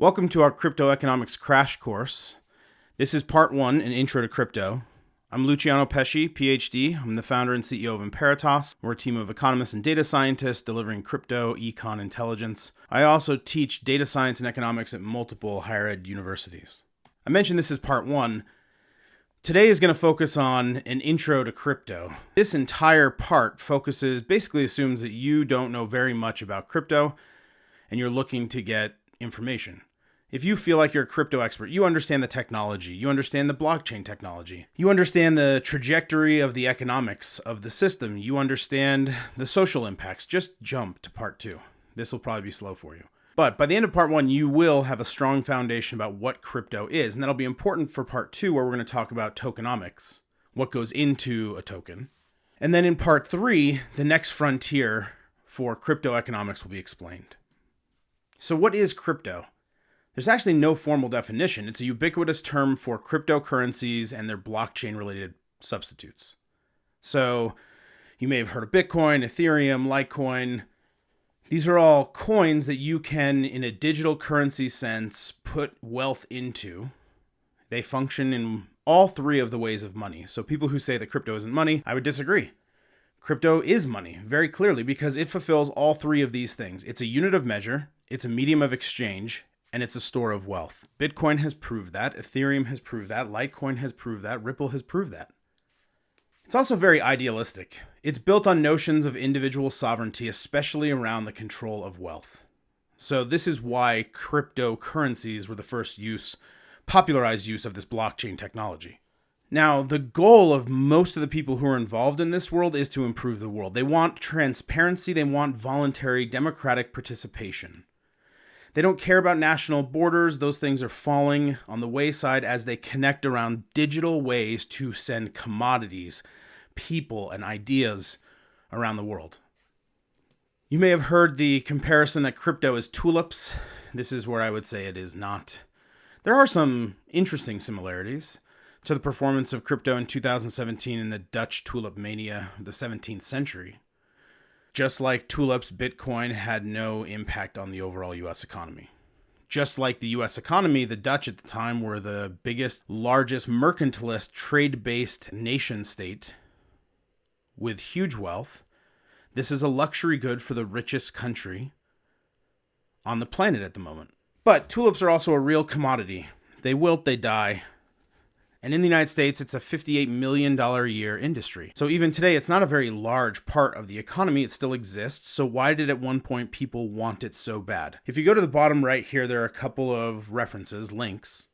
Welcome to our crypto economics crash course. This is part 1, an intro to crypto. I'm Luciano Pesci, PhD. I'm the founder and CEO of Emperitas. We're a team of economists and data scientists delivering crypto, econ intelligence. I also teach data science and economics at multiple higher ed universities. I mentioned this is part 1. Today is going to focus on an intro to crypto. This entire part basically assumes that you don't know very much about crypto and you're looking to get information. If you feel like you're a crypto expert, you understand the technology, you understand the blockchain technology, you understand the trajectory of the economics of the system, you understand the social impacts, just jump to part 2. This will probably be slow for you. But by the end of part 1, you will have a strong foundation about what crypto is, and that'll be important for part 2, where we're going to talk about tokenomics, what goes into a token. And then in part 3, the next frontier for crypto economics will be explained. So what is crypto? There's actually no formal definition. It's a ubiquitous term for cryptocurrencies and their blockchain-related substitutes. So you may have heard of Bitcoin, Ethereum, Litecoin. These are all coins that you can, in a digital currency sense, put wealth into. They function in all 3 of the ways of money. So people who say that crypto isn't money, I would disagree. Crypto is money, very clearly, because it fulfills all 3 of these things. It's a unit of measure, it's a medium of exchange, and it's a store of wealth. Bitcoin has proved that. Ethereum has proved that. Litecoin has proved that. Ripple has proved that. It's also very idealistic. It's built on notions of individual sovereignty, especially around the control of wealth. So this is why cryptocurrencies were the first popularized use of this blockchain technology. Now, the goal of most of the people who are involved in this world is to improve the world. They want transparency. They want voluntary democratic participation. They don't care about national borders. Those things are falling on the wayside as they connect around digital ways to send commodities, people, and ideas around the world. You may have heard the comparison that crypto is tulips. This is where I would say it is not. There are some interesting similarities to the performance of crypto in 2017 in the Dutch tulip mania of the 17th century. Just like tulips, Bitcoin had no impact on the overall U.S. economy. Just like the U.S. economy, the Dutch at the time were the biggest, largest mercantilist, trade-based nation state with huge wealth. This is a luxury good for the richest country on the planet at the moment. But tulips are also a real commodity. They wilt, they die. And in the United States, it's a $58 million a year industry. So even today, it's not a very large part of the economy. It still exists. So why did at one point people want it so bad? If you go to the bottom right here, there are a couple of references, links.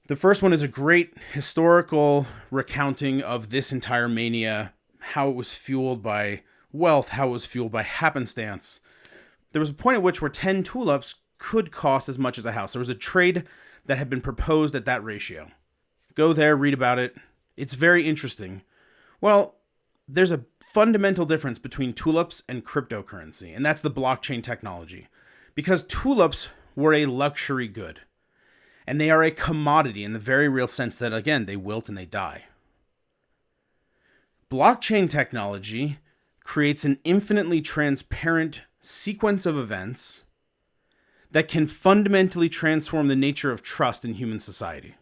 The first one is a great historical recounting of this entire mania, how it was fueled by wealth, how it was fueled by happenstance. There was a point at which where 10 tulips could cost as much as a house. There was a trade that had been proposed at that ratio. Go there, read about it. It's very interesting. Well, there's a fundamental difference between tulips and cryptocurrency, and that's the blockchain technology. Because tulips were a luxury good, and they are a commodity in the very real sense that, again, they wilt and they die. Blockchain technology creates an infinitely transparent sequence of events that can fundamentally transform the nature of trust in human society.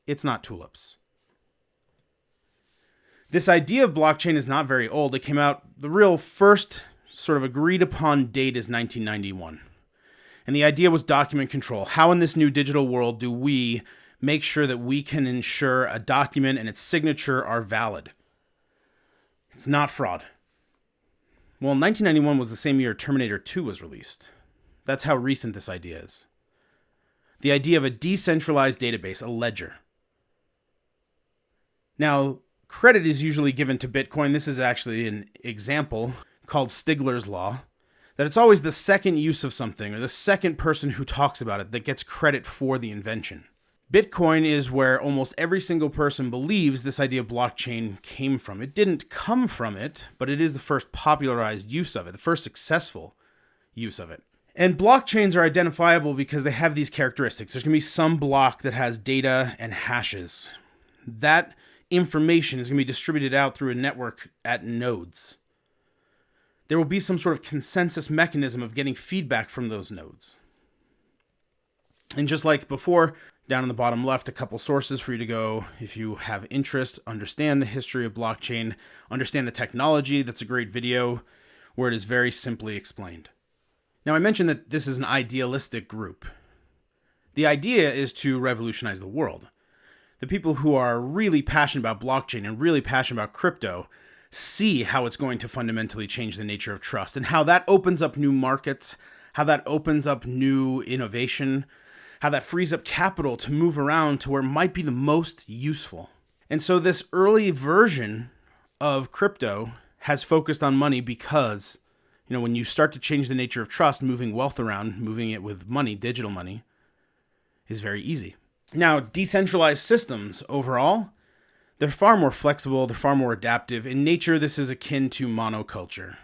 It's not tulips. This idea of blockchain is not very old. It came out, the real first sort of agreed upon date is 1991. And the idea was document control. How in this new digital world do we make sure that we can ensure a document and its signature are valid? It's not fraud. Well, 1991 was the same year Terminator 2 was released. That's how recent this idea is. The idea of a decentralized database, a ledger. Now, credit is usually given to Bitcoin. This is actually an example called Stigler's Law, that it's always the second use of something or the second person who talks about it that gets credit for the invention. Bitcoin is where almost every single person believes this idea of blockchain came from. It didn't come from it, but it is the first popularized use of it, the first successful use of it. And blockchains are identifiable because they have these characteristics. There's going to be some block that has data and hashes. That information is going to be distributed out through a network at nodes. There will be some sort of consensus mechanism of getting feedback from those nodes. And just like before, down in the bottom left, a couple sources for you to go if you have interest, understand the history of blockchain, understand the technology. That's a great video where it is very simply explained. Now, I mentioned that this is an idealistic group. The idea is to revolutionize the world. The people who are really passionate about blockchain and really passionate about crypto see how it's going to fundamentally change the nature of trust and how that opens up new markets, how that opens up new innovation, how that frees up capital to move around to where it might be the most useful. And so this early version of crypto has focused on money because, when you start to change the nature of trust, moving wealth around, moving it with money, digital money, is very easy. Now, decentralized systems overall, they're far more flexible, they're far more adaptive. In nature, this is akin to monoculture.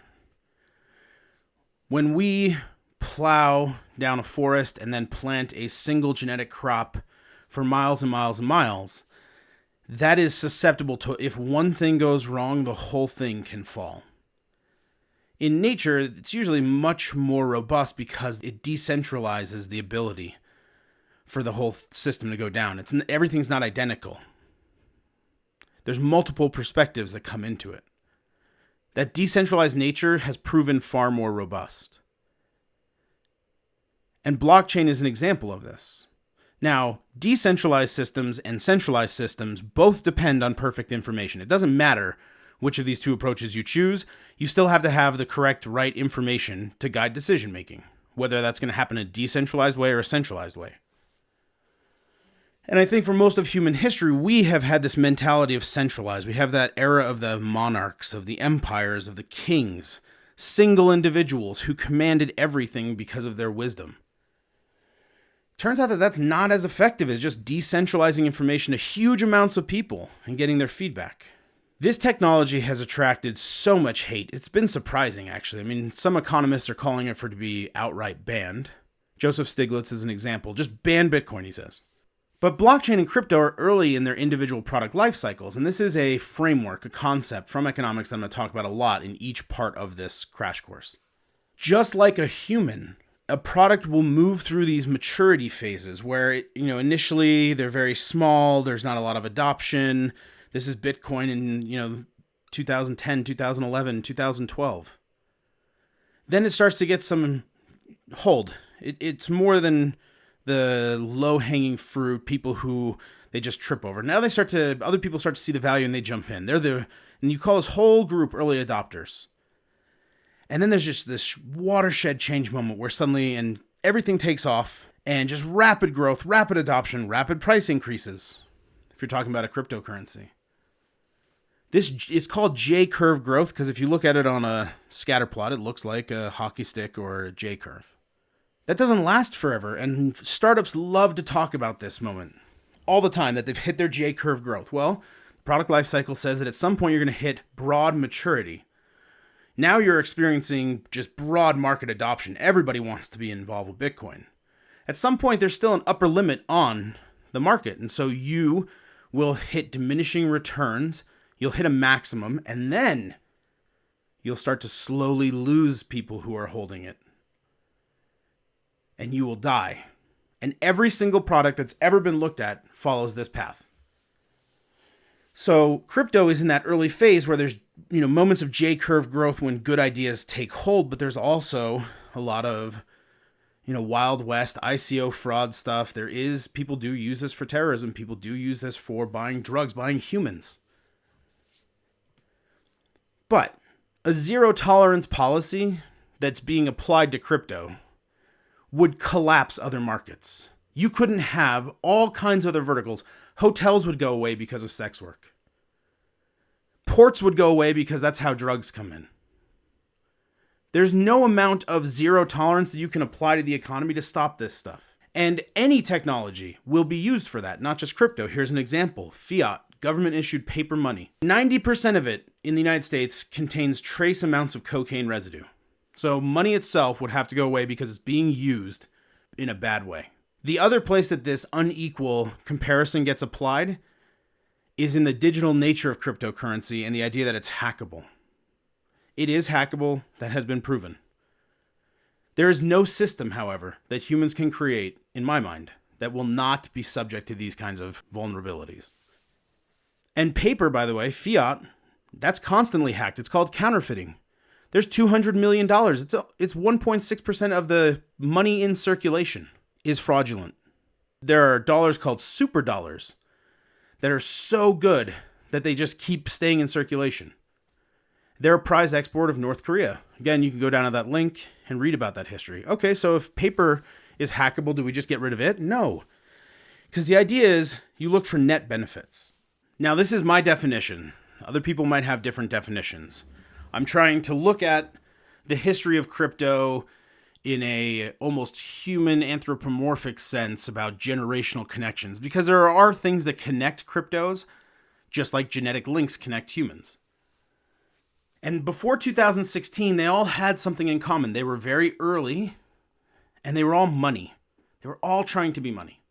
When we plow down a forest and then plant a single genetic crop for miles and miles and miles, that is susceptible to, if one thing goes wrong, the whole thing can fall. In nature, it's usually much more robust because it decentralizes the ability for the whole system to go down. Everything's not identical. There's multiple perspectives that come into it. That decentralized nature has proven far more robust. And blockchain is an example of this. Now, decentralized systems and centralized systems both depend on perfect information. It doesn't matter which of these two approaches you choose. You still have to have the correct, right information to guide decision making, whether that's going to happen in a decentralized way or a centralized way. And I think for most of human history, we have had this mentality of centralized. We have that era of the monarchs, of the empires, of the kings, single individuals who commanded everything because of their wisdom. Turns out that that's not as effective as just decentralizing information to huge amounts of people and getting their feedback. This technology has attracted so much hate. It's been surprising, actually. Some economists are calling it for it to be outright banned. Joseph Stiglitz is an example. Just ban Bitcoin, he says. But blockchain and crypto are early in their individual product life cycles, and this is a framework, a concept from economics that I'm going to talk about a lot in each part of this crash course. Just like a human, a product will move through these maturity phases where, initially they're very small, there's not a lot of adoption. This is Bitcoin in, 2010, 2011, 2012. Then it starts to get some hold. It's more than the low-hanging fruit, people who they just trip over. Now other people start to see the value and they jump in. And you call this whole group early adopters. And then there's just this watershed change moment where suddenly and everything takes off and just rapid growth, rapid adoption, rapid price increases. If you're talking about a cryptocurrency. It's called J-curve growth because if you look at it on a scatter plot, it looks like a hockey stick or a J-curve. That doesn't last forever, and startups love to talk about this moment all the time, that they've hit their J-curve growth. Well, the product life cycle says that at some point you're going to hit broad maturity. Now you're experiencing just broad market adoption. Everybody wants to be involved with Bitcoin. At some point, there's still an upper limit on the market, and so you will hit diminishing returns, you'll hit a maximum, and then you'll start to slowly lose people who are holding it. And you will die. And every single product that's ever been looked at follows this path. So crypto is in that early phase where there's, moments of J-curve growth when good ideas take hold, but there's also a lot of, Wild West, ICO fraud stuff. People do use this for terrorism. People do use this for buying drugs, buying humans. But a zero tolerance policy that's being applied to crypto would collapse other markets. You couldn't have all kinds of other verticals. Hotels would go away because of sex work. Ports would go away because that's how drugs come in. There's no amount of zero tolerance that you can apply to the economy to stop this stuff. And any technology will be used for that, not just crypto. Here's an example. Fiat, government-issued paper money. 90% of it in the United States contains trace amounts of cocaine residue. So money itself would have to go away because it's being used in a bad way. The other place that this unequal comparison gets applied is in the digital nature of cryptocurrency and the idea that it's hackable. It is hackable. That has been proven. There is no system, however, that humans can create, in my mind, that will not be subject to these kinds of vulnerabilities. And paper, by the way, fiat, that's constantly hacked. It's called counterfeiting. There's $200 million. It's 1.6% of the money in circulation is fraudulent. There are dollars called super dollars that are so good that they just keep staying in circulation. They're a prize export of North Korea. Again, you can go down to that link and read about that history. Okay, so if paper is hackable, do we just get rid of it? No. Because the idea is you look for net benefits. Now, this is my definition. Other people might have different definitions. I'm trying to look at the history of crypto in a almost human anthropomorphic sense about generational connections, because there are things that connect cryptos, just like genetic links connect humans. And before 2016, they all had something in common. They were very early, and they were all money. They were all trying to be money.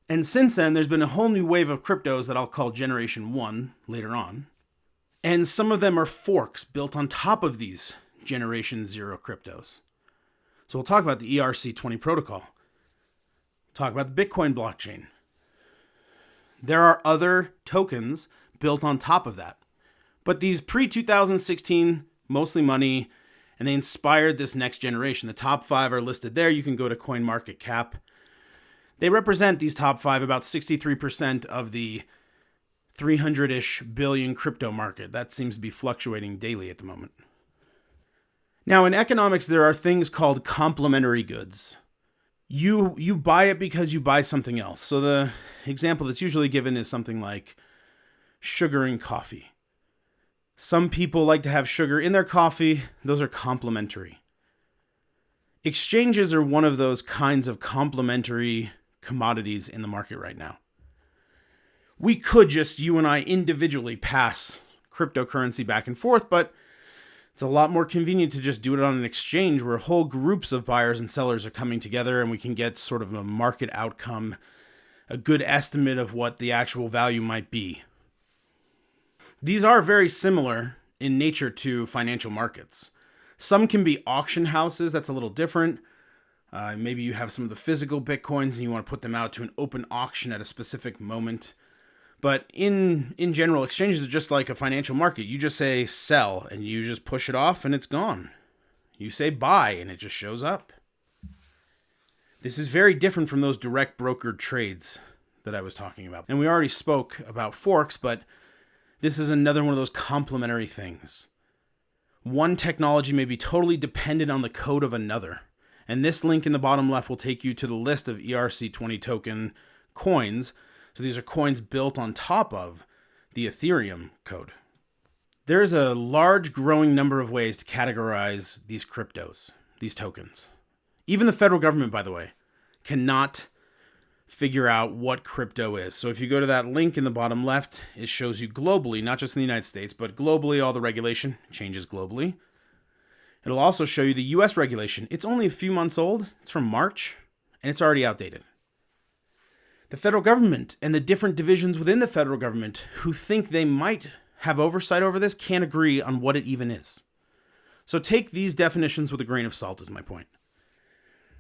And since then, there's been a whole new wave of cryptos that I'll call Generation 1 later on. And some of them are forks built on top of these Generation 0 cryptos. So we'll talk about the ERC20 protocol. Talk about the Bitcoin blockchain. There are other tokens built on top of that. But these pre-2016, mostly money, and they inspired this next generation. The top 5 are listed there. You can go to CoinMarketCap. They represent, these top 5, about 63% of the 300-ish billion crypto market. That seems to be fluctuating daily at the moment. Now, in economics, there are things called complementary goods. You buy it because you buy something else. So the example that's usually given is something like sugar in coffee. Some people like to have sugar in their coffee. Those are complementary. Exchanges are one of those kinds of complementary commodities in the market right now. We could just, you and I, individually pass cryptocurrency back and forth, but it's a lot more convenient to just do it on an exchange where whole groups of buyers and sellers are coming together and we can get sort of a market outcome, a good estimate of what the actual value might be. These are very similar in nature to financial markets. Some can be auction houses. That's a little different. Maybe you have some of the physical Bitcoins and you want to put them out to an open auction at a specific moment. But in general, exchanges are just like a financial market. You just say sell and you just push it off and it's gone. You say buy and it just shows up. This is very different from those direct brokered trades that I was talking about. And we already spoke about forks, but this is another one of those complementary things. One technology may be totally dependent on the code of another. And this link in the bottom left will take you to the list of ERC20 token coins. So these are coins built on top of the Ethereum code. There's a large growing number of ways to categorize these cryptos, these tokens. Even the federal government, by the way, cannot figure out what crypto is. So if you go to that link in the bottom left, it shows you globally, not just in the United States, but globally, all the regulation changes globally. It'll also show you the US regulation. It's only a few months old. It's from March, and it's already outdated. The federal government and the different divisions within the federal government who think they might have oversight over this can't agree on what it even is. So take these definitions with a grain of salt is my point.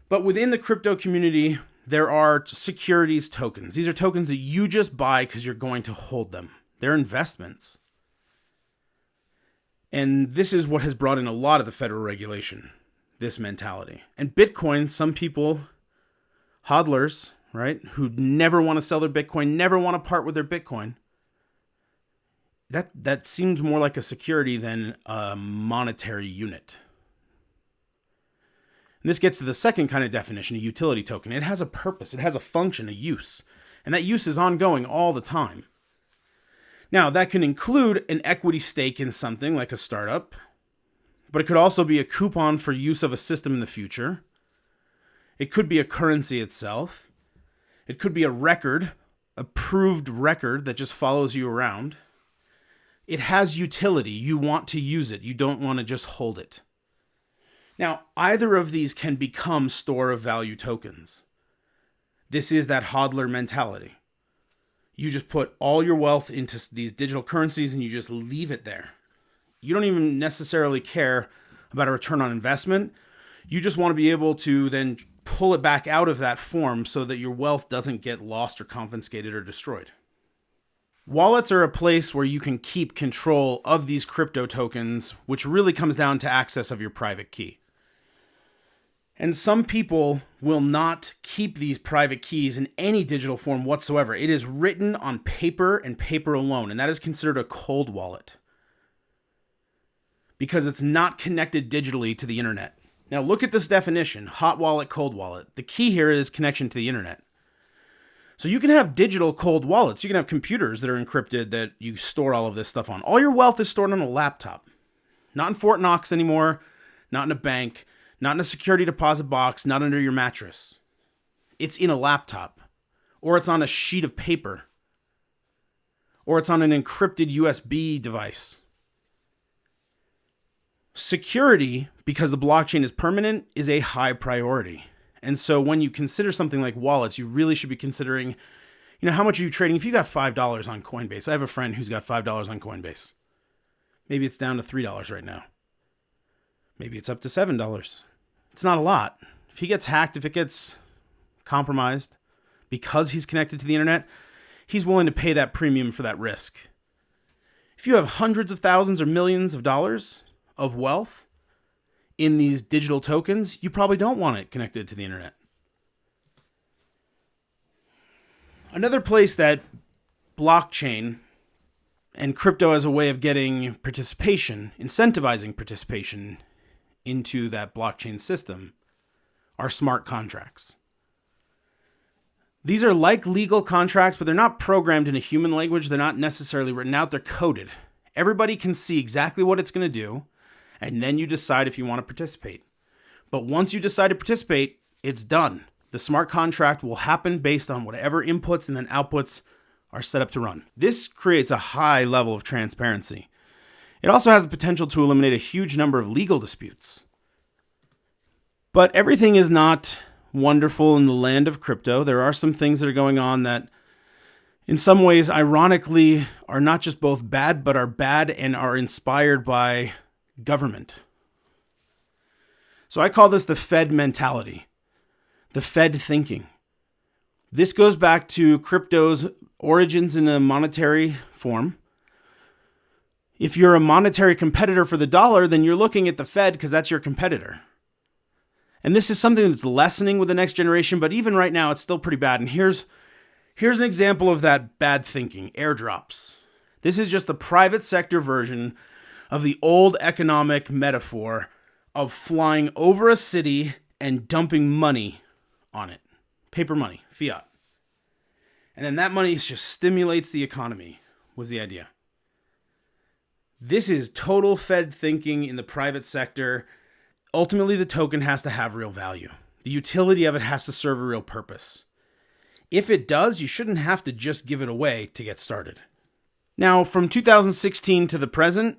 But within the crypto community, there are securities tokens. These are tokens that you just buy because you're going to hold them. They're investments. And this is what has brought in a lot of the federal regulation, this mentality. And Bitcoin, some people, hodlers, right, who never want to sell their Bitcoin, never want to part with their Bitcoin, that seems more like a security than a monetary unit. And this gets to the second kind of definition, a utility token. It has a purpose, it has a function, a use, and that use is ongoing all the time. Now, that can include an equity stake in something like a startup, but it could also be a coupon for use of a system in the future. It could be a currency itself. It could be a record, a proved record that just follows you around. It has utility. You want to use it. You don't want to just hold it. Now, either of these can become store of value tokens. This is that hodler mentality. You just put all your wealth into these digital currencies and you just leave it there. You don't even necessarily care about a return on investment. You just want to be able to then pull it back out of that form so that your wealth doesn't get lost or confiscated or destroyed. Wallets are a place where you can keep control of these crypto tokens, which really comes down to access of your private key. And some people will not keep these private keys in any digital form whatsoever. It is written on paper and paper alone, and that is considered a cold wallet because it's not connected digitally to the internet. Now look at this definition, hot wallet, cold wallet. The key here is connection to the internet. So you can have digital cold wallets. You can have computers that are encrypted that you store all of this stuff on. All your wealth is stored on a laptop. Not in Fort Knox anymore, not in a bank, not in a security deposit box, not under your mattress. It's in a laptop, or it's on a sheet of paper, or it's on an encrypted USB device. Security, because the blockchain is permanent, is a high priority. And so when you consider something like wallets, you really should be considering, how much are you trading? If you got $5 on Coinbase, I have a friend who's got $5 on Coinbase. Maybe it's down to $3 right now. Maybe it's up to $7. It's not a lot. If he gets hacked, if it gets compromised because he's connected to the internet, he's willing to pay that premium for that risk. If you have hundreds of thousands or millions of dollars of wealth in these digital tokens, you probably don't want it connected to the internet. Another place that blockchain and crypto as a way of getting participation, incentivizing participation into that blockchain system, are smart contracts. These are like legal contracts, but they're not programmed in a human language. They're not necessarily written out. They're coded. Everybody can see exactly what it's going to do, and then you decide if you want to participate. But once you decide to participate, it's done. The smart contract will happen based on whatever inputs and then outputs are set up to run. This creates a high level of transparency. It also has the potential to eliminate a huge number of legal disputes. But everything is not wonderful in the land of crypto. There are some things that are going on that in some ways, ironically, are not just both bad, but are bad and are inspired by government. So I call this the Fed mentality, the Fed thinking. This goes back to crypto's origins in a monetary form. If you're a monetary competitor for the dollar, then you're looking at the Fed because that's your competitor. And this is something that's lessening with the next generation, but even right now, it's still pretty bad. And here's an example of that bad thinking, airdrops. This is just the private sector version of the old economic metaphor of flying over a city and dumping money on it. Paper money, fiat. And then that money just stimulates the economy, was the idea. This is total Fed thinking in the private sector. Ultimately, the token has to have real value. The utility of it has to serve a real purpose. If it does, you shouldn't have to just give it away to get started. Now, from 2016 to the present,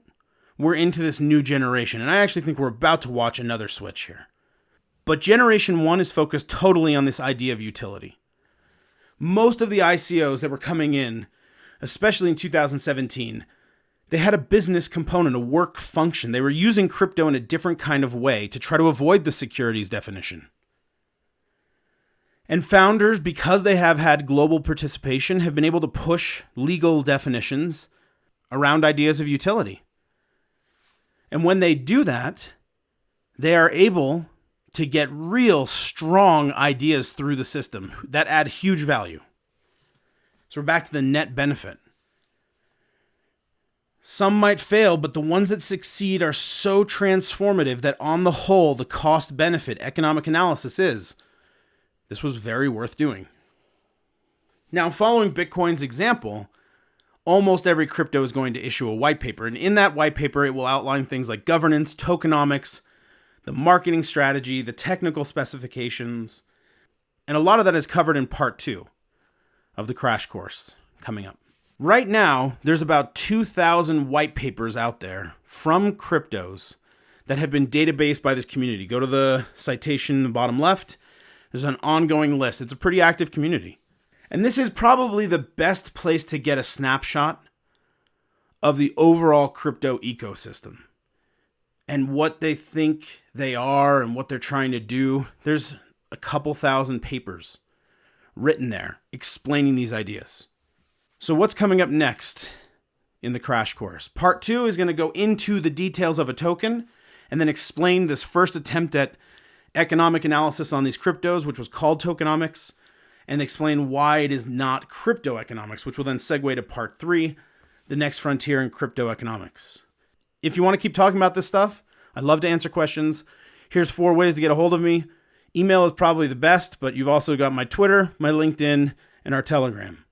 we're into this new generation, and I actually think we're about to watch another switch here. But Generation 1 is focused totally on this idea of utility. Most of the ICOs that were coming in, especially in 2017, they had a business component, a work function. They were using crypto in a different kind of way to try to avoid the securities definition. And founders, because they have had global participation, have been able to push legal definitions around ideas of utility. And when they do that, they are able to get real strong ideas through the system that add huge value. So we're back to the net benefit. Some might fail, but the ones that succeed are so transformative that on the whole, the cost-benefit economic analysis is, this was very worth doing. Now, following Bitcoin's example, almost every crypto is going to issue a white paper. And in that white paper, it will outline things like governance, tokenomics, the marketing strategy, the technical specifications. And a lot of that is covered in part 2 of the crash course coming up. Right now, there's about 2,000 white papers out there from cryptos that have been databased by this community. Go to the citation in the bottom left. There's an ongoing list. It's a pretty active community. And this is probably the best place to get a snapshot of the overall crypto ecosystem and what they think they are and what they're trying to do. There's a couple thousand papers written there explaining these ideas. So what's coming up next in the crash course? Part 2 is going to go into the details of a token and then explain this first attempt at economic analysis on these cryptos, which was called Tokenomics, and explain why it is not crypto economics, which will then segue to Part 3, the next frontier in crypto economics. If you want to keep talking about this stuff, I'd love to answer questions. Here's 4 ways to get a hold of me. Email is probably the best, but you've also got my Twitter, my LinkedIn, and our Telegram.